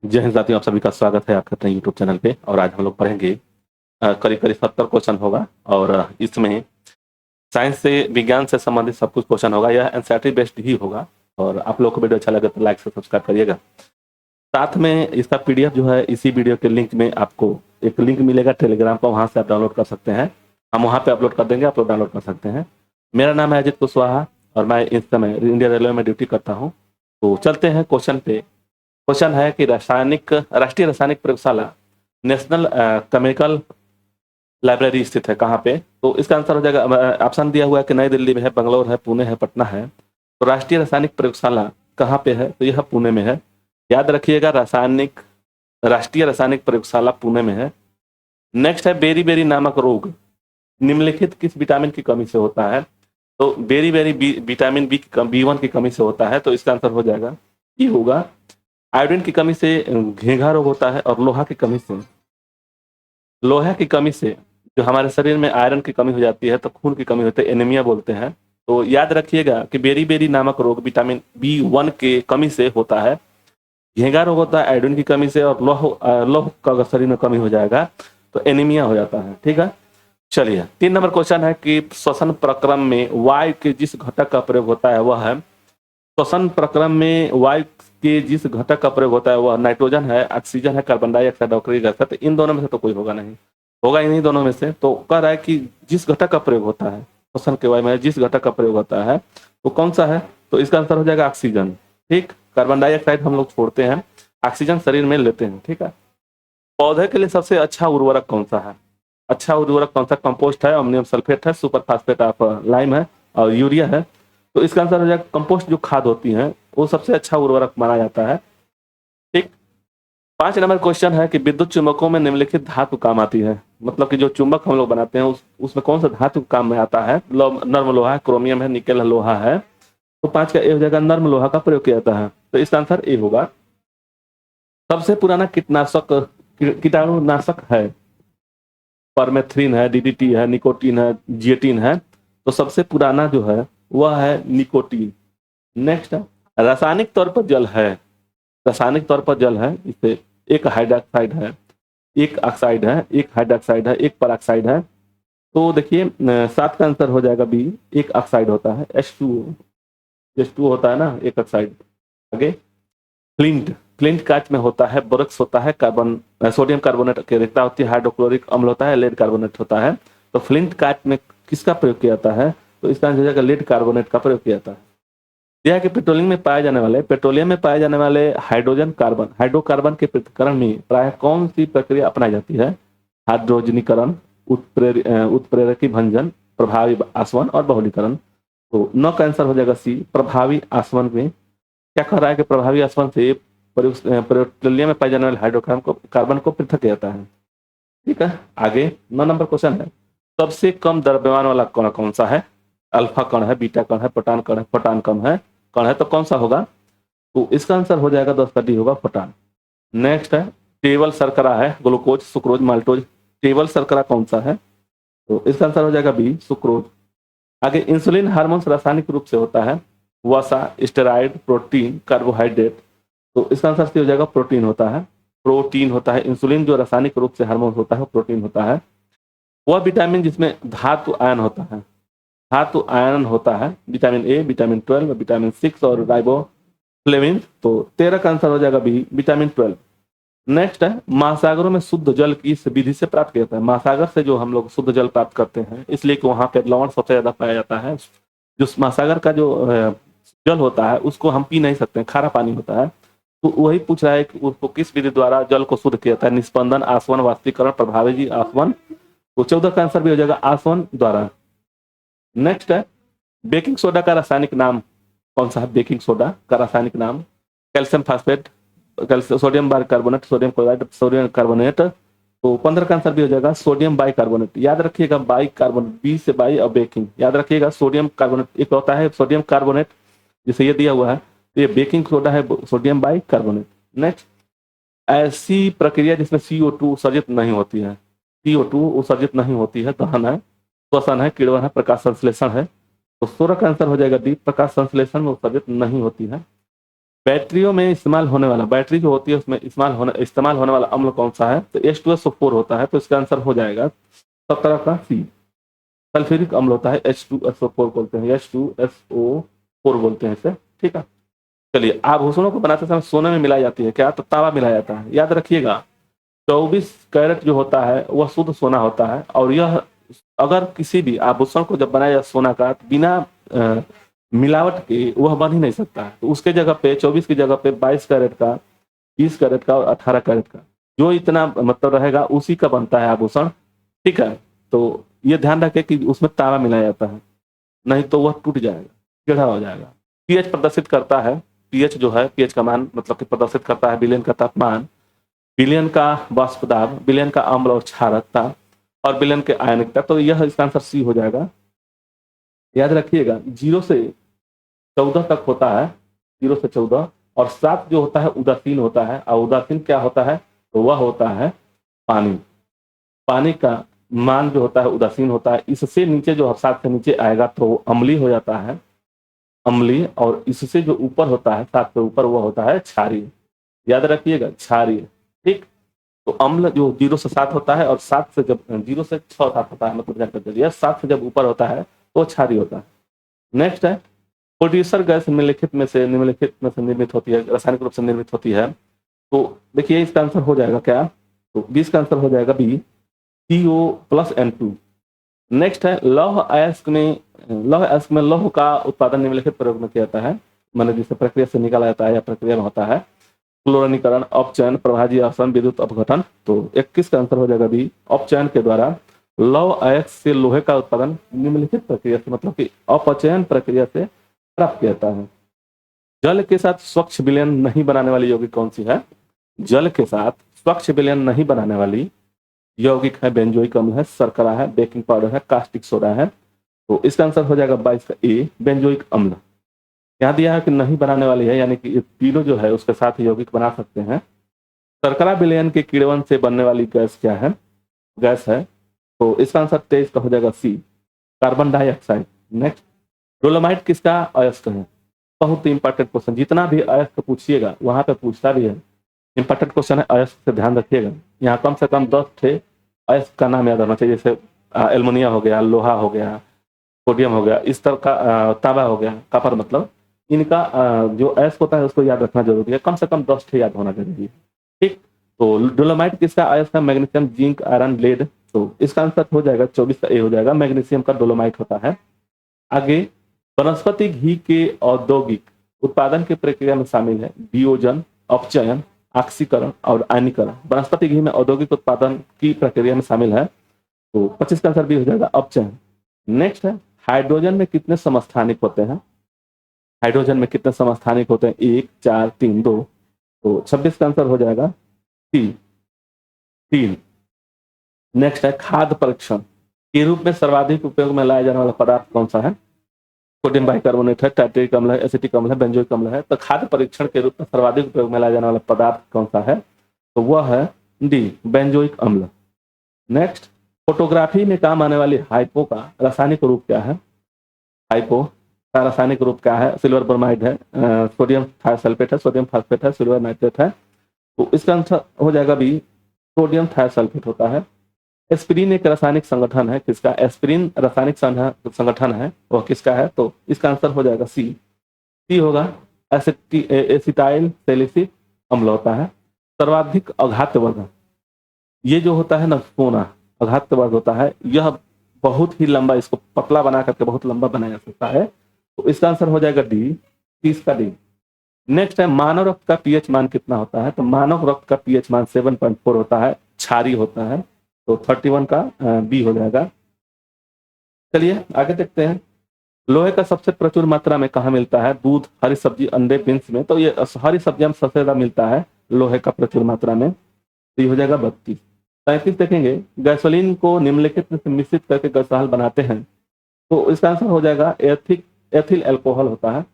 जय हिंद साथियों, आप सभी का स्वागत है आपके अपने यूट्यूब चैनल पे। और आज हम लोग पढ़ेंगे करीब करीब 70 क्वेश्चन होगा। और इसमें साइंस से, विज्ञान से संबंधित सब कुछ क्वेश्चन होगा। यह एनसीईआरटी बेस्ड ही होगा। और आप लोग को वीडियो अच्छा लगे तो लाइक से सब्सक्राइब करिएगा। साथ में इसका पीडीएफ जो है, इसी वीडियो के लिंक में आपको एक लिंक मिलेगा टेलीग्राम पर, वहाँ से आप डाउनलोड कर सकते हैं। हम वहाँ पे अपलोड कर देंगे, आप लोग डाउनलोड कर सकते हैं। मेरा नाम है अजित कुशवाहा और मैं इस समय इंडियन रेलवे में ड्यूटी करता हूँ। तो चलते हैं क्वेश्चन पे। क्वेश्चन है कि राष्ट्रीय रासायनिक प्रयोगशाला नेशनल केमिकल लाइब्रेरी स्थित है कहाँ पे? तो इसका आंसर हो जाएगा, ऑप्शन दिया हुआ है कि नई दिल्ली में है, बंगलोर है, पुणे है, पटना है। तो राष्ट्रीय रासायनिक प्रयोगशाला कहाँ पे है? तो यह पुणे में है। याद रखिएगा, राष्ट्रीय रासायनिक प्रयोगशाला पुणे में है। नेक्स्ट है बेरी बेरी नामक रोग निम्नलिखित किस विटामिन की कमी से होता है? तो बेरी बेरी विटामिन B1 की कमी से होता है। तो इसका आंसर हो जाएगा ये होगा, आयोडीन की कमी से घेंघा रोग होता है। और लोहा की कमी से जो हमारे शरीर में आयरन की कमी हो जाती है, तो खून की कमी होती है, एनीमिया बोलते हैं। तो याद रखिएगा कि बेरी बेरी नामक रोग विटामिन B1 के कमी से होता है। घेंघा रोग होता है आयोडीन की कमी से। और लौह का अगर शरीर में कमी हो जाएगा तो एनीमिया हो जाता है। ठीक है, चलिए 3 नंबर क्वेश्चन है कि श्वसन प्रक्रम में वायु के जिस घटक का प्रयोग होता है वह है, श्वसन प्रक्रम में वायु के जिस घटक का प्रयोग होता है वह नाइट्रोजन है, ऑक्सीजन है, कार्बन डाइऑक्साइड और गैस है। तो इन दोनों में से तो कोई होगा नहीं, होगा ही नहीं दोनों में से। तो कह रहा है कि जिस घटक का प्रयोग होता है श्वसन के वायु में, जिस घटक का प्रयोग होता है वो कौन सा है? तो इसका आंसर हो जाएगा ऑक्सीजन। ठीक, कार्बन डाइऑक्साइड हम लोग छोड़ते हैं, ऑक्सीजन शरीर में लेते हैं। ठीक है, पौधे के लिए सबसे अच्छा उर्वरक कौन सा है? अच्छा उर्वरक कौन सा? कंपोस्ट है, अमोनियम सल्फेट है, सुपर फास्फेट ऑफ लाइम है और यूरिया है। तो इसका आंसर हो जाएगा कंपोस्ट। जो खाद होती है वो सबसे अच्छा उर्वरक माना जाता है। ठीक, 5 नंबर क्वेश्चन है कि विद्युत चुम्बकों में निम्नलिखित धातु काम आती है। मतलब कि जो चुंबक हम लोग बनाते हैं उसमें कौन सा धातु काम में आता है? नर्म लोहा है, क्रोमियम है, निकेल लोहा है। तो 5 का ए हो जाएगा, नर्म लोहा का प्रयोग किया जाता है। तो इसका आंसर ए होगा। सबसे पुराना कीटाणुनाशक है, परमेथ्रिन है, डीडीटी है, निकोटीन है, जिएटिन है। तो सबसे पुराना जो है वह है निकोटीन। नेक्स्ट है रासायनिक तौर पर जल है। रासायनिक तौर पर जल है, इसे एक हाइड्रोक्साइड है, एक ऑक्साइड है, एक हाइड्रोक्साइड है, एक परऑक्साइड है। तो देखिए 7 का आंसर हो जाएगा बी, एक ऑक्साइड होता है, H2 होता है ना, एक ऑक्साइड। आगे फ्लिंट कांच में होता है, बोरक्स होता है, सोडियम कार्बोनेट की रेखा होती है, हाइड्रोक्लोरिक अम्ल होता है, लेड कार्बोनेट होता है। तो फ्लिंट कांच में किसका प्रयोग किया जाता है? तो इसका आंसर हो जाएगा लेड कार्बोनेट का प्रयोग किया जाता है। यह है कि पेट्रोलियम में पाए जाने वाले हाइड्रोकार्बन के पृथक्करण में प्राय कौन सी प्रक्रिया अपनाई जाती है? हाइड्रोजनीकरण, उत्प्रेरकी भंजन, प्रभावी आसवन और बहुलीकरण। तो 9 का आंसर हो जाएगा सी, प्रभावी आसवन में। क्या कह रहा है कि प्रभावी आसवन से पेट्रोलियम में पाए जाने वाले हाइड्रोकार्बन को पृथक किया जाता है। ठीक है, आगे 9 नंबर क्वेश्चन है, सबसे कम द्रव्यमान वाला कण कौन सा है? अल्फा कण है, बीटा कण है, प्रोटॉन कण है, प्रोटॉन कण है। तो कौन सा होगा? तो इसका आंसर हो जाएगा 10 का डी होगा, प्रोटॉन। नेक्स्ट है टेबल शर्करा है, ग्लूकोज, सुक्रोज, माल्टोज। टेबल शर्करा कौन सा है? तो इसका आंसर हो जाएगा बी, सुक्रोज। आगे इंसुलिन हार्मोन रासायनिक रूप से होता है वसा, स्टेरॉइड, प्रोटीन, कार्बोहाइड्रेट। तो इसका आंसर हो जाएगा प्रोटीन होता है। प्रोटीन होता है इंसुलिन, जो रासायनिक रूप से हार्मोन होता है प्रोटीन होता है। वह विटामिन जिसमें धातु आयन होता है, धातु आयन होता है, विटामिन ए, विटामिन 12, विटामिन 6 और राइबोफ्लेविन। तो 13 का आंसर हो जाएगा बी, विटामिन 12। नेक्स्ट है महासागरों में शुद्ध जल किस विधि से प्राप्त किया जाता है? महासागर से जो हम लोग शुद्ध जल प्राप्त करते हैं, इसलिए कि वहां पे लवण सबसे ज्यादा पाया जाता है। जो महासागर का जो जल होता है उसको हम पी नहीं सकते, खारा पानी होता है। तो वही पूछ रहा है कि उसको किस विधि द्वारा जल को शुद्ध किया जाता है? निस्पंदन, आसवन, वाष्पीकरण, प्रभावी आसवन। तो 14 का आंसर भी हो जाएगा आसवन द्वारा। नेक्स्ट है बेकिंग सोडा का रासायनिक नाम कौन सा है? बेकिंग सोडा का रासायनिक नाम calcium phosphate, sodium bicarbonate, sodium chloride, sodium carbonate. तो 15 का आंसर भी हो जाएगा सोडियम बाइकार्बोनेट। याद रखिएगा बाइकार्बोनेट, बी से बाई और बेकिंग, याद रखिएगा सोडियम कार्बोनेट एक होता है सोडियम कार्बोनेट, जिसे ये दिया हुआ है। तो ये बेकिंग सोडा है सोडियम बाइकार्बोनेट। नेक्स्ट, ऐसी प्रक्रिया जिसमें CO2 उत्सर्जित नहीं होती है, CO2 उत्सर्जित नहीं होती है, दहन है, श्वसन है, किण्वन है, प्रकाश संश्लेषण है। तो 16 का आंसर हो जाएगा डी, प्रकाश संश्लेषण में उत्सर्जित नहीं होती है। बैटरियों में इस्तेमाल होने वाला, बैटरी जो होती है उसमें इस्तेमाल होने वाला अम्ल कौन सा है? तो H2SO4 होता है। तो इसका आंसर हो जाएगा 17 का सी। सल्फ्यूरिक अम्ल होता है, H2SO4 बोलते हैं, H2SO4 बोलते हैं इसे। ठीक है, चलिए। आभूषणों को बनाते समय सोने में मिलाई जाती है क्या? तो तांबा मिलाया जाता है। याद रखिएगा 24 कैरेट जो होता है वह शुद्ध सोना होता है। और यह अगर किसी भी आभूषण को जब बनाया जाए सोना का, बिना मिलावट के वह बन ही नहीं सकता है। तो उसके जगह पे 24 की जगह पे 22 कैरेट का, 20 कैरेट का और 18 कैरेट का जो इतना मतलब रहेगा उसी का बनता है आभूषण। ठीक है, तो ये ध्यान रखें कि उसमें तांबा मिलाया जाता है, नहीं तो वह टूट जाएगा, टेढ़ा हो जाएगा। पीएच प्रदर्शित करता है, पीएच जो है, पीएच का मान मतलब कि प्रदर्शित करता है विलयन का तापमान, विलयन का वाष्प दाब, विलयन का अम्ल और क्षारकता और विलयन के आयनिकता। तो यह इसका आंसर सी हो जाएगा। याद रखिएगा 0 से 14 तक होता है, 0 से 14, और 7 जो होता है उदासीन होता है। और उदासीन क्या होता है? तो वह होता है पानी। पानी का मान जो होता है उदासीन होता है। इससे नीचे जो 7 से नीचे आएगा तो वो अम्लीय हो जाता है, अम्लीय। और इससे जो ऊपर होता है 7 से ऊपर वो होता है क्षारीय। याद रखिएगा क्षारीय। ठीक, तो अम्ल जो 0 से 7 होता है और 7 से जब 0 से 6 7 होता है, मतलब 7 से जब ऊपर होता है तो क्षारीय होता है। नेक्स्ट है प्रोड्यूसर गैस निम्नलिखित में से निर्मित होती है, रासायनिक रूप से निर्मित होती है। तो देखिए इसका आंसर हो जाएगा क्या? तो 20 का आंसर हो जाएगा बी, CO+N2। नेक्स्ट है लौह अयस्क में लौह का उत्पादन निम्नलिखित प्रयोग में किया जाता है, मैंने जिसे प्रक्रिया से निकाला जाता है या प्रक्रिया में होता है। क्लोरीनीकरण, अपचयन, प्रभाजी आसन, विद्युत अपघटन। तो 21 का आंसर हो जाएगा बी, अपचयन के द्वारा लौह अयस्क से लोहे का उत्पादन निम्नलिखित प्रक्रिया से, मतलब कि अपचयन प्रक्रिया से प्राप्त किया जाता है। जल के साथ स्वच्छ विलयन नहीं बनाने वाली यौगिक कौन सी है? जल के साथ स्वच्छ विलयन नहीं बनाने वाली यौगिक है बेंजोइक अम्ल है, शर्करा है, बेकिंग पाउडर है, कास्टिक सोडा है। तो इसका आंसर हो जाएगा 22 का ए, बेंजोइक अम्ल। यहाँ दिया है कि नहीं बनाने वाली है, यानी कि तीनों जो है उसके साथ यौगिक बना सकते हैं। शर्करा विलयन के किण्वन से बनने वाली गैस क्या है? गैस है। तो इसका आंसर 23 का हो जाएगा सी, कार्बन डाइऑक्साइड। नेक्स्ट, डोलोमाइट किसका अयस्क है? बहुत ही इंपॉर्टेंट क्वेश्चन, जितना भी अयस्क पूछिएगा वहां पे पूछता भी है, इंपॉर्टेंट क्वेश्चन है, अयस्क से ध्यान रखिएगा। यहाँ कम से कम 10 थे अयस्क का नाम याद होना चाहिए, जैसे एल्युमिनियम हो गया, लोहा हो गया, सोडियम हो गया, इस तरह का, तांबा हो गया, कॉपर, मतलब इनका जो अयस्क होता है उसको याद रखना जरूरी है, कम से कम 10 थे याद होना जरूरी है। ठीक, तो डोलोमाइट किसका अयस्क है? Magnesium, zinc, iron, lead. तो इसका आंसर हो जाएगा 24 का ए हो जाएगा, मैग्नीशियम का डोलोमाइट होता है। आगे, वनस्पति घी के औद्योगिक उत्पादन की प्रक्रिया में शामिल है वियोजन, अपचयन, ऑक्सीकरण और आयनीकरण। वनस्पति घी में औद्योगिक उत्पादन की प्रक्रिया में शामिल है। तो 25 का आंसर भी हो जाएगा अपचयन। नेक्स्ट है हाइड्रोजन में कितने समस्थानिक होते हैं? हाइड्रोजन में कितने समस्थानिक होते हैं? 1, 4, 3, 2। तो 26 का आंसर हो जाएगा सी, 3। नेक्स्ट है खाद्य परीक्षण के रूप में सर्वाधिक उपयोग में लाया जाने वाला पदार्थ कौन सा है? सोडियम बाइकार्बोनेट है, टाइट्रिक अम्ल है, एसिटिक अम्ल है, बेंजोइक अम्ल है। तो खाद्य परीक्षण के रूप में सर्वाधिक उपयोग में लाया जाने वाला पदार्थ कौन सा है? तो वह है डी, बेंजोइक अम्ल। नेक्स्ट, फोटोग्राफी में काम आने वाली हाइपो का रासायनिक रूप क्या है? हाइपो का रासायनिक रूप क्या है? सिल्वर ब्रोमाइड है, सोडियम थायोसल्फेट है, सोडियम फास्फेट है, सिल्वर नाइट्रेट है। तो इसका आंसर हो जाएगा बी, सोडियम थायोसल्फेट होता है। एस्पिरिन एक रासायनिक संगठन है, किसका? एस्पिरिन रासायनिक संगठन है, वह किसका है? तो इसका आंसर हो जाएगा सी, सी होगा। एसिटाइल सैलिसिलिक अम्ल होता है। सर्वाधिक अघात वर्धक, ये जो होता है ना सोना, अघात वर्ग होता है, यह बहुत ही लंबा, इसको पतला बना करके बहुत लंबा बनाया जा सकता है। तो इसका आंसर हो जाएगा डी, 30 का डी। नेक्स्ट है मानव रक्त का पीएच मान कितना होता है? तो मानव रक्त का पीएच मान 7.4 होता है, क्षारीय होता है। तो 31 का बी हो जाएगा। चलिए आगे देखते हैं, लोहे का सबसे प्रचुर मात्रा में कहाँ मिलता है? दूध, हरी सब्जी, अंडे, बीन्स में। तो ये हरी सब्जियां में सबसे ज्यादा मिलता है लोहे का प्रचुर मात्रा में, तो ये हो जाएगा 32। 35 देखेंगे, गैसोलीन को निम्नलिखित में से मिश्रित करके गैसोहल बनाते हैं। तो इसका आंसर हो जाएगा एथिल अल्कोहल होता है।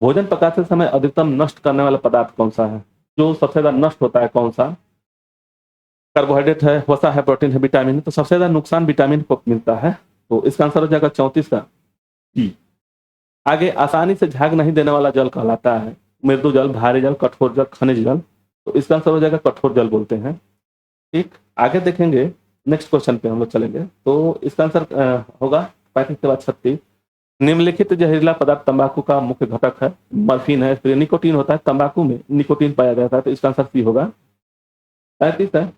भोजन पकाते समय अधिकतम नष्ट करने वाला पदार्थ कौन सा है? जो सबसे ज्यादा नष्ट होता है कौन सा? कार्बोहाइड्रेट है, वसा है, प्रोटीन है, विटामिन है। तो सबसे ज्यादा नुकसान विटामिन को मिलता है। तो इसका आंसर हो जाएगा 34 का डी। आगे, आसानी से झाग नहीं देने वाला जल कहलाता है, मृदु जल, भारी जल, कठोर जल, खनिज जल। तो इसका आंसर हो जाएगा कठोर जल बोलते हैं। ठीक, आगे देखेंगे, नेक्स्ट क्वेश्चन पे हम लोग चलेंगे। तो इसका आंसर होगा 35 के बाद 36। निम्नलिखित जहरीला पदार्थ तंबाकू का मुख्य घटक है। मॉर्फिन है, फिर निकोटीन होता है, तंबाकू में निकोटीन पाया जाता है, तो इसका आंसर सी होगा। 35 है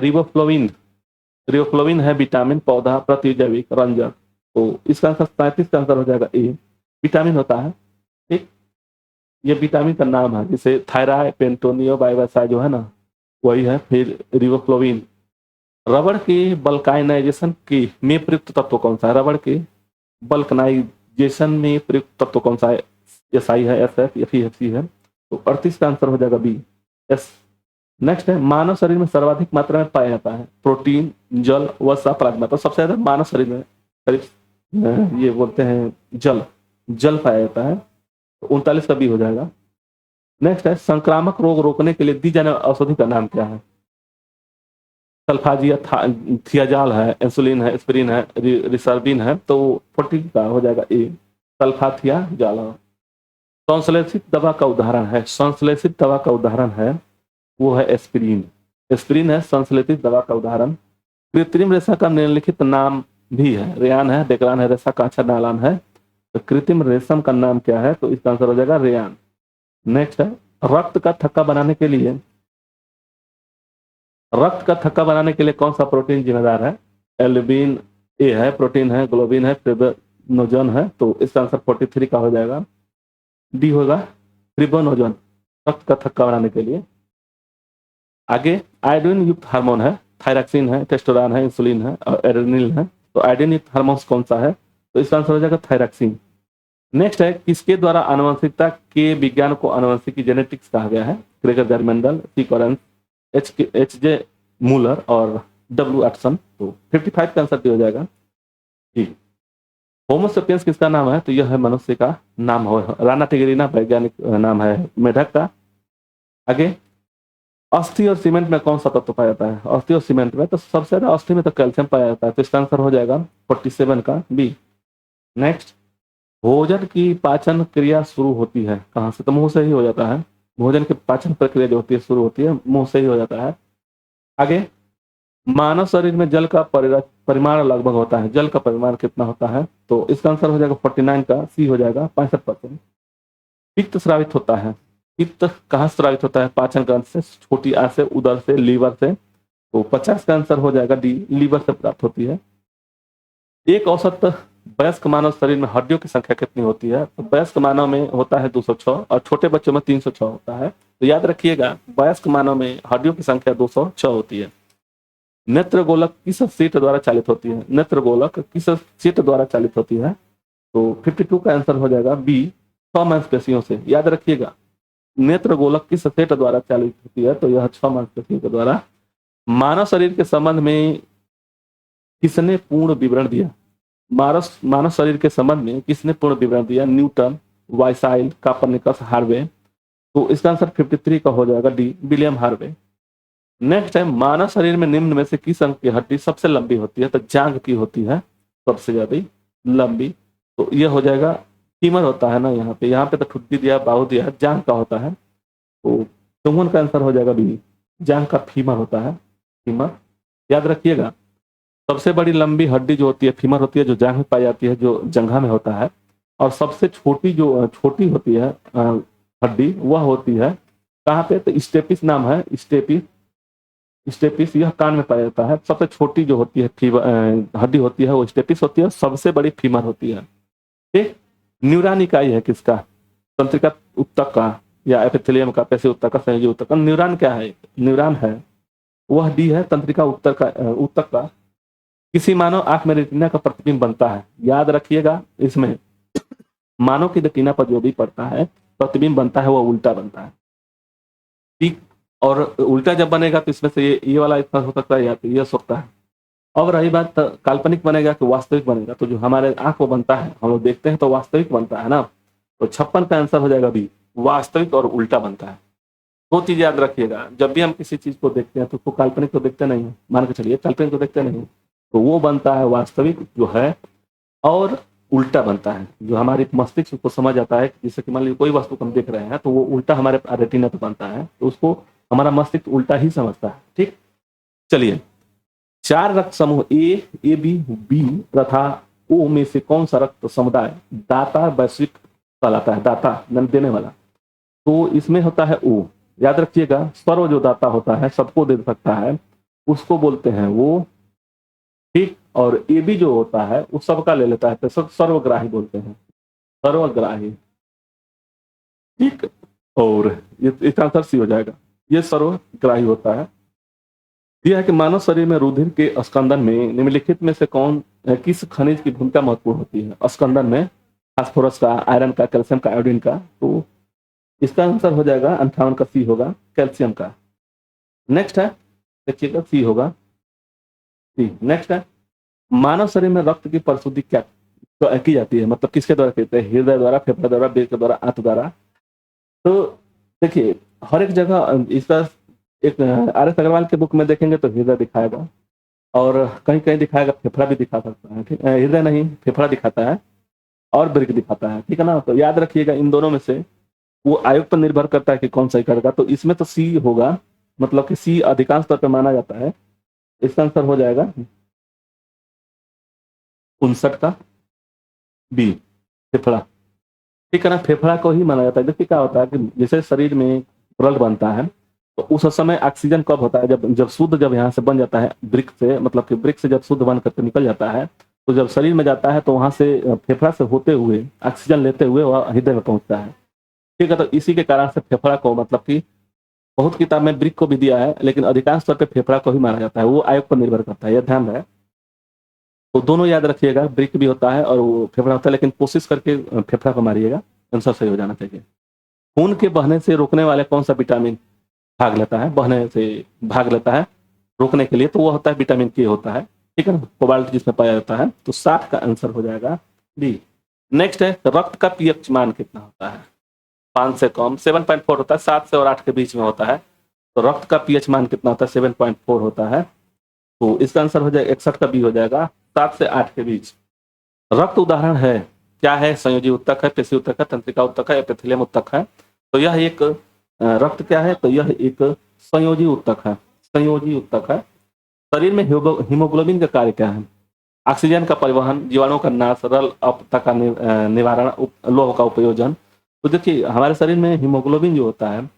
रिबोफ्लोविन। रिबोफ्लोविन है विटामिन, पौधा, प्रतिजैविक, रंजक। तो इसका आंसर 35 का आंसर हो जाएगा ए, विटामिन होता है। ठीक, ये विटामिन का नाम है, जिसे थायराइड, पेंटोनियो बाइवासा जो है ना, वही है। फिर रिबोफ्लोविन। रबड़ की बल्कानाइजेशन की में प्रयुक्त तत्व कौन सा है? रबड़ के बल्कनाइजेशन में प्रयुक्त तत्व कौन सा है? एस आई है, S F, F E F C है। तो 38 का आंसर हो जाएगा बी, एस। नेक्स्ट है, मानव शरीर में सर्वाधिक मात्रा में पाया जाता है प्रोटीन, जल, वसा, प्लाज्मा। तो सबसे ज्यादा मानव शरीर में करीब ये बोलते हैं जल पाया जाता है। तो 39 का बी हो जाएगा। नेक्स्ट है, संक्रामक रोग रोकने के लिए दी जाने वाली औषधि का नाम क्या है? सल्फाजिया, थियाजाल है, इंसुलिन है, एस्पिरिन है, रिसर्बिन है। तो 40 का हो जाएगा ए, सल्फाथियाजाल। संश्लेषित दवा का उदाहरण है, संश्लेषित दवा का उदाहरण है वो है एस्पिरिन। एस्पिरिन है संश्लेषित दवा का उदाहरण। कृत्रिम रेशा का निम्नलिखित नाम भी है। रेयान है, डेक्रान है, रेशा कांचा, नालान है। तो कृत्रिम रेशम का नाम क्या है? तो इसका आंसर हो जाएगा रेयान। नेक्स्ट है, रक्त का थक्का बनाने के लिए कौन सा प्रोटीन जिम्मेदार है? एल्ब्यूमिन ए है, प्रोटीन है, ग्लोबिन है, फिब्रिनोजन है। तो इसका आंसर 43 का हो जाएगा, डी होगा, फिब्रिनोजन, रक्त का थक्का बनाने के लिए। आगे आयोडीन युक्त हार्मोन है, थायरॉक्सिन है, टेस्टोस्टेरोन है, इंसुलिन है और एड्रेनलिन है। तो आयोडीन युक्त हार्मोन कौन सा है? तो इसका आंसर हो जाएगा थायरॉक्सिन। नेक्स्ट है, किसके द्वारा आनुवंशिकता के विज्ञान को आनुवंशिकी जेनेटिक्स कहा गया है? ग्रेगर जर्मेंडल, सी कॉरेंस, एच जे मूलर और डब्ल्यू एटसन। तो 55 का आंसर हो जाएगा ठीक। होमोसेपियंस किसका नाम है? तो यह है मनुष्य का नाम हो, राना टिगरीना वैज्ञानिक नाम है मेढक का। आगे, अस्थि और सीमेंट में कौन सा तत्व पाया जाता है? अस्थि और सीमेंट में तो सबसे ज्यादा अस्थि में तो कैल्शियम पाया जाता है। तो इसका आंसर हो जाएगा 47 का बी। नेक्स्ट, भोजन की पाचन क्रिया शुरू होती है कहाँ से? तो मुंह से ही हो जाता है। भोजन की पाचन प्रक्रिया जो होती है शुरू होती है मुंह से ही हो जाता है। आगे, मानव शरीर में जल का परिमाण लगभग होता है। जल का परिमाण कितना होता है? तो इसका आंसर हो जाएगा 49 का सी हो जाएगा, 65%। पित्त स्रावित होता है। पित्त कहाँ स्रावित होता है? पाचन ग्रंथ से, छोटी आंत से, उदर से, लीवर से। तो 50 का आंसर हो जाएगा डी, लीवर से प्राप्त होती है। एक औसत वयस्क मानव शरीर में हड्डियों की संख्या कितनी होती है? तो वयस्क मानव में होता है 206 और छोटे बच्चों में 306 होता है। तो याद रखिएगा, वयस्क मानव में हड्डियों की संख्या 206 होती है। नेत्र गोलक किस सीट द्वारा चालित होती है? नेत्र गोलक किस सीट द्वारा चालित होती है? तो 52 का आंसर हो जाएगा बी, 6 मांसपेशियों से। याद रखिएगा, नेत्र गोलक किस सेट द्वारा चालित होती है? तो यह 6 मांसपेशियों के द्वारा। मानव शरीर के संबंध में किसने पूर्ण विवरण दिया? मानव शरीर के संबंध में किसने पूर्ण विवरण दिया? न्यूटन, वाइसाइल, कापरनिकस, हार्वे। तो इसका आंसर 53 का हो जाएगा डी, विलियम हार्वे। नेक्स्ट है, मानव शरीर में निम्न में से किस अंग की हड्डी सबसे लंबी होती है? तो जांघ की होती है सबसे ज्यादा लंबी। तो यह हो जाएगा, फीमर होता है ना, यहाँ पे तो ठुड्डी दिया, बाहु दिया, जांघ का होता है। तो चौवन का आंसर हो जाएगा बी, जांघ का फीमर होता है, फीमर। याद रखिएगा, सबसे बड़ी लंबी हड्डी जो होती है फीमर होती है, जो जांघ में पाई जाती है, जो जंघा में होता है। और सबसे छोटी जो छोटी होती है हड्डी, वह होती है कहाँ पे? तो स्टेपिस नाम है, स्टेपिस, यह कान में पाया जाता है। सबसे छोटी जो होती है हड्डी होती है वो स्टेपिस होती है, सबसे बड़ी फीमर होती है। ठीक, न्यूरॉन इकाई है किसका? तंत्रिका ऊतक का या एपिथेलियम का, पेशी ऊतक का, संयोजी ऊतक का। न्यूरॉन क्या है? न्यूरॉन है वह डी है, तंत्रिका ऊतक का। किसी मानव आंख में रेटिना का प्रतिबिंब बनता है। याद रखिएगा, इसमें मानव की रेटिना पर जो भी पड़ता है प्रतिबिंब बनता है, वह उल्टा बनता है। ठीक, और उल्टा जब बनेगा तो इसमें से ये वाला इतना हो सकता है या तो ये हो सकता है। अब रही बात काल्पनिक बनेगा कि वास्तविक बनेगा, तो जो हमारे आंख को बनता है, हम लोग देखते हैं तो वास्तविक बनता है ना। तो 56 का आंसर हो जाएगा बी, वास्तविक और उल्टा बनता है। दो चीज याद रखिएगा, जब भी हम किसी चीज को देखते हैं तो उसको काल्पनिक तो देखते नहीं है, मान के चलिए काल्पनिक तो देखते नहीं, तो वो बनता है वास्तविक जो है, और उल्टा बनता है, जो हमारे मस्तिष्क को समझ आता है, जैसे कि मान लीजिए कोई वस्तु को हम देख रहे हैं तो वो उल्टा हमारे रेटिना पे बनता है, तो उसको हमारा मस्तिष्क उल्टा ही समझता है। ठीक, चलिए, 4 रक्त समूह ए बी बी तथा ओ में से कौन सा रक्त समुदाय दाता वैश्विक कहलाता है? दाता देने वाला, तो इसमें होता है ओ। याद रखिएगा, सर्व जो दाता होता है, सबको दे सकता है, उसको बोलते हैं वो। ठीक, और ए बी जो होता है वो सबका ले लेता है, तो सर्वग्राही बोलते हैं, सर्वग्राही। ठीक, और ये इसका आंसर सी हो जाएगा, ये सर्वग्राही होता है। यह है कि मानव शरीर में रुधिर के स्कंदन में निम्नलिखित में से किस खनिज की भूमिका महत्वपूर्ण होती है? स्कंदन में फास्फोरस का, आयरन का, कैल्शियम का, आयोडीन का, तो इसका आंसर हो जाएगा 58 का सी होगा, कैल्शियम का। नेक्स्ट है, देखिएगा सी होगा, सी। नेक्स्ट है, मानव शरीर में रक्त की परिशुद्धि क्या तो की जाती है, मतलब किसके द्वारा कहते हैं? हृदय द्वारा, फेफड़े द्वारा, बेल के द्वारा, आंत द्वारा। तो देखिए, हर एक जगह इसका एक आर एस अग्रवाल के बुक में देखेंगे तो हृदय दिखाएगा, और कहीं कहीं दिखाएगा फेफड़ा भी दिखा सकता है। ठीक, हृदय नहीं, फेफड़ा दिखाता है और ब्रिक दिखाता है। ठीक है ना, तो याद रखिएगा इन दोनों में से वो आयोग पर निर्भर करता है कि कौन सही करेगा, तो इसमें तो सी होगा, मतलब कि सी अधिकांश तौर पर माना जाता है। इसका आंसर हो जाएगा 59 का बी, फेफड़ा। ठीक है ना, फेफड़ा को ही माना जाता है। देखिए क्या होता है कि जैसे शरीर में तरल बनता है, तो उस समय ऑक्सीजन कब होता है? जब शुद्ध, जब यहाँ से बन जाता है ब्रिक से, मतलब कि ब्रिक से जब शुद्ध बन करके निकल जाता है, तो जब शरीर में जाता है तो वहां से फेफड़ा से होते हुए, ऑक्सीजन लेते हुए वह हृदय में पहुंचता है। ठीक है, तो इसी के कारण से फेफड़ा को, मतलब कि बहुत किताब में ब्रिक को भी दिया है, लेकिन अधिकांश तौर पर फेफड़ा को ही माना जाता है। वो आयोग पर निर्भर करता है, यह ध्यान रहे। तो दोनों याद रखिएगा, ब्रिक भी होता है और वो फेफड़ा होता है, लेकिन कोशिश करके फेफड़ा को मारिएगा, आंसर सही हो जाना चाहिए। खून के बहने से रोकने वाले कौन सा विटामिन भाग लेता है? बहने से भाग लेता है रोकने के लिए, तो वो होता है विटामिन के होता है। ठीक है ना, कोबाल्ट जिसमें पाया जाता है, तो 7 का आंसर हो जाएगा डी। नेक्स्ट है, रक्त का पीएच मान कितना होता है? 5 से कम 7.4 होता है, 7 से और 8 के बीच में होता है। तो रक्त का पीएच मान कितना होता है? 7.4 होता है। तो इसका आंसर हो जाएगा 61 का बी हो जाएगा, 7 से 8 के बीच। रक्त उदाहरण है क्या है? संयोजी उत्तक है, पेशी उत्तक है, तंत्रिका उत्तक है, एपिथेलियम उत्तक है। तो यह एक रक्त क्या है? तो यह एक संयोजी उत्तक है, संयोजी उत्तक है। शरीर में हीमोग्लोबिन का कार्य क्या है? ऑक्सीजन का परिवहन, जीवाणु का नाश, रल अपता का निवारण, लौह का उपयोजन। तो देखिए, हमारे शरीर में हीमोग्लोबिन जो होता है,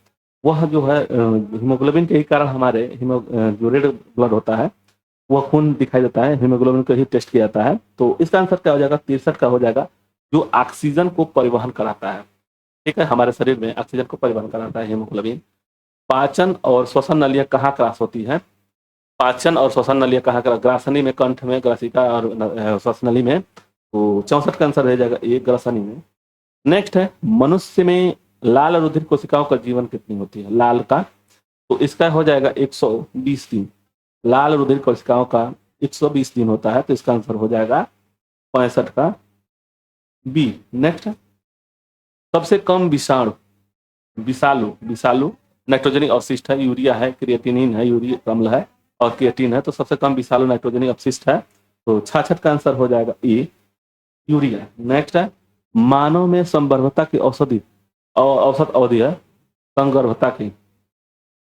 वह जो है हीमोग्लोबिन के ही कारण हमारे जो रेड ब्लड होता है वह खून दिखाई देता है, हीमोग्लोबिन को ही टेस्ट किया जाता है। तो इसका आंसर क्या हो जाएगा? 63 का हो जाएगा, जो ऑक्सीजन को परिवहन कराता है। ठीक है, हमारे शरीर में ऑक्सीजन को परिवहन कराता है हीमोग्लोबिन। पाचन और श्वसन नलियां कहाँ क्रॉस होती है? पाचन और श्वसन नलियां कहाँ क्रॉस? ग्रासनी में, कंठ में, ग्रासिका और श्वसन नली में। तो 64 का आंसर रह जाएगा एक, ग्रासनी में। नेक्स्ट है, मनुष्य में लाल रुधिर कोशिकाओं का जीवन कितनी होती है? लाल का, तो इसका हो जाएगा 120 दिन। लाल रुधिर कोशिकाओं का 120 दिन होता है, तो इसका आंसर हो जाएगा 65 का बी। नेक्स्ट, सबसे कम विषाणु, विषालु, विषालु नाइट्रोजनिक अवशिष्ट है, यूरिया है, क्रिएटिनिन है, यूरिक अम्ल है और क्रिएटिन है। तो सबसे कम विषालु नाइट्रोजनिक अवशिष्ट है, तो 66 का आंसर हो जाएगा ए, यूरिया। नेक्स्ट है, मानव में संगर्भता की औषधि औसत अवधि है संगर्भता की,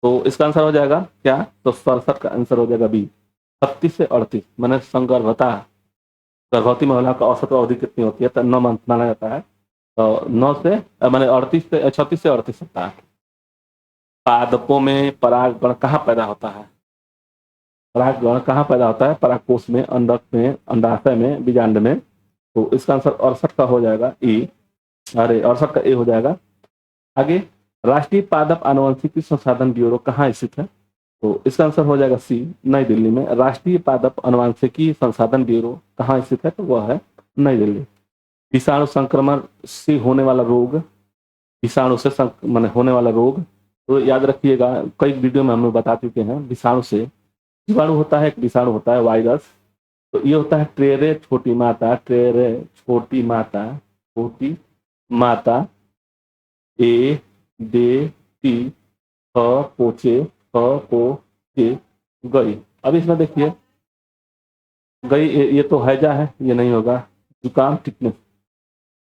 तो इसका आंसर हो जाएगा क्या? तो 67 का आंसर हो जाएगा बी, 36 से 38। मैंने संगर्भता, गर्भवती महिला का औसत अवधि कितनी होती है? तो 9 मंथ माना जाता है। तो 9 से मैंने 38 से 36 से 38 सप्ताह। पादपों में परागकण कहाँ पैदा होता है? परागकण कहाँ पैदा होता है? परागकोश में, अंडक में, अंडाशय में, बीजांड में। तो इसका आंसर 68 का हो जाएगा ए, अरे 68 का ए हो जाएगा। आगे, राष्ट्रीय पादप आनुवंशिकी संसाधन ब्यूरो कहाँ स्थित है? तो इसका आंसर हो जाएगा सी, नई दिल्ली में। राष्ट्रीय पादप आनुवंशिकी संसाधन ब्यूरो कहाँ स्थित है? तो वह है नई दिल्ली। विषाणु संक्रमण से होने वाला रोग, विषाणु से माने होने वाला रोग, तो याद रखिएगा, कई वीडियो में हम लोग बता चुके हैं। विषाणु से, जीवाणु होता है, एक विषाणु होता है वायरस, तो ये होता है ट्रेरे छोटी माता, ट्रेरे छोटी माता, छोटी माता, ए डे टी ख पोचे ख को के गई। अब इसमें देखिए, गई ये तो हैजा है, ये नहीं होगा, जुकाम टिकनेस,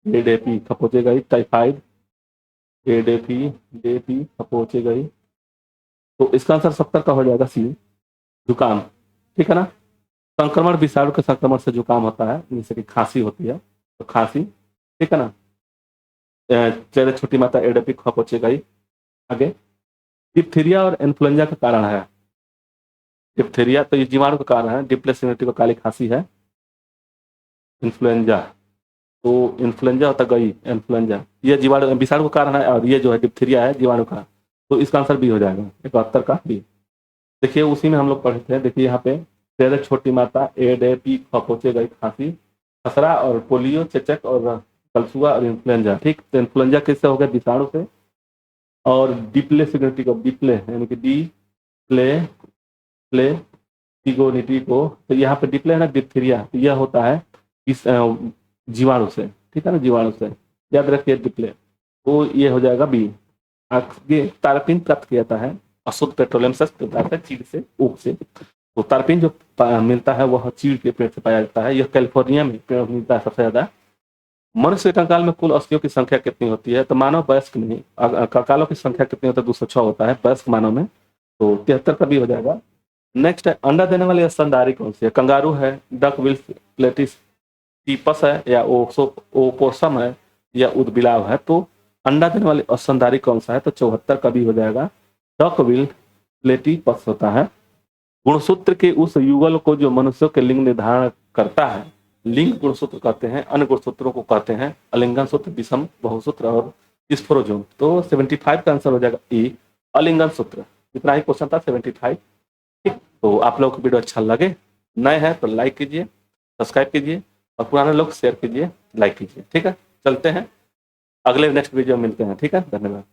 एडेपी खपोचे गई, टाइफाइड, एडेपी डेपी खपोचे गई। तो इसका आंसर 70 का हो जाएगा सी, जुकाम। ठीक है ना। संक्रमण विषाणु के संक्रमण से जुकाम होता है, जैसे कि खांसी होती है, तो खांसी। ठीक है ना। चेहरे छोटी माता, एडेपी खपोचे गई। आगे, डिप्थीरिया और इन्फ्लुएंजा का कारण है। डिप्थीरिया तो ये जीवाणु का कारण है, डिप्लेसिमेटी को काली खांसी है। इन्फ्लुएंजा, तो इन्फ्लुएंजा होता गई, इन्फ्लुएंजा ये जीवाणु विषाणु का कारण है, और ये जो है डिप्थीरिया है जीवाणु का। तो इसका आंसर बी हो जाएगा, 71 का बी। देखिए उसी में हम लोग पढ़े थे, देखिए यहाँ पे चेहरे छोटी माता, एडेपी खपोचे गई, खांसी, खसरा और पोलियो, चेचक और कलसुआ और इन्फ्लुएंजा। ठीक, तो इन्फ्लुएंजा किससे हो गया, विषाणु से। और डिप्ले सिग्निटी को, डिप्ले यानी कि डी प्ले प्ले टिगोनिटी को, तो यहाँ पे डिप्ले है ना, डिप्थीरिया, तो यह होता है इस जीवाणु से। ठीक है ना, जीवाणु से, याद रखिए डिप्ले। तो ये हो जाएगा बी। आगे तारपीन प्राप्त किया जाता है अशुद्ध पेट्रोलियम से, चीड़ से, ऊख से। तो तारपीन जो मिलता है वह चीड़ के पेड़ से पाया जाता है, यह कैलिफोर्निया में पेड़ मिलता है सबसे ज्यादा। मनुष्य के कंकाल में कुल अस्थियों की संख्या कितनी होती है, तो मानव वयस्क में कंकालों की संख्या कितनी होती है, 206 होता है वयस्क मानव में, तो 73 का भी हो जाएगा। नेक्स्ट है, अंडा देने वाली स्तनधारी कौन सी है, कंगारू है, डक विल्स प्लेटिस, टीपस है, या ओपोसम है, या उदबिलाव है। तो अंडा देने वाली स्तनधारी कौन सा है, तो 74 का भी हो जाएगा, डक विल प्लेटिपस होता है। गुणसूत्र के उस युगल को जो मनुष्यों के लिंग निर्धारण करता है, लिंग गुणसूत्र कहते हैं, अन्य गुणसूत्रों को कहते हैं अलिंगन सूत्र, विषम बहुसूत्र और स्फोरोजोन। तो 75 का आंसर हो जाएगा ए, अलिंगन सूत्र। इतना ही क्वेश्चन था, 75। ठीक, तो आप लोगों को वीडियो अच्छा लगे, नए हैं तो लाइक कीजिए, सब्सक्राइब कीजिए, और पुराने लोग शेयर कीजिए, लाइक कीजिए। ठीक है, चलते हैं अगले नेक्स्ट वीडियो में मिलते हैं। ठीक है, धन्यवाद।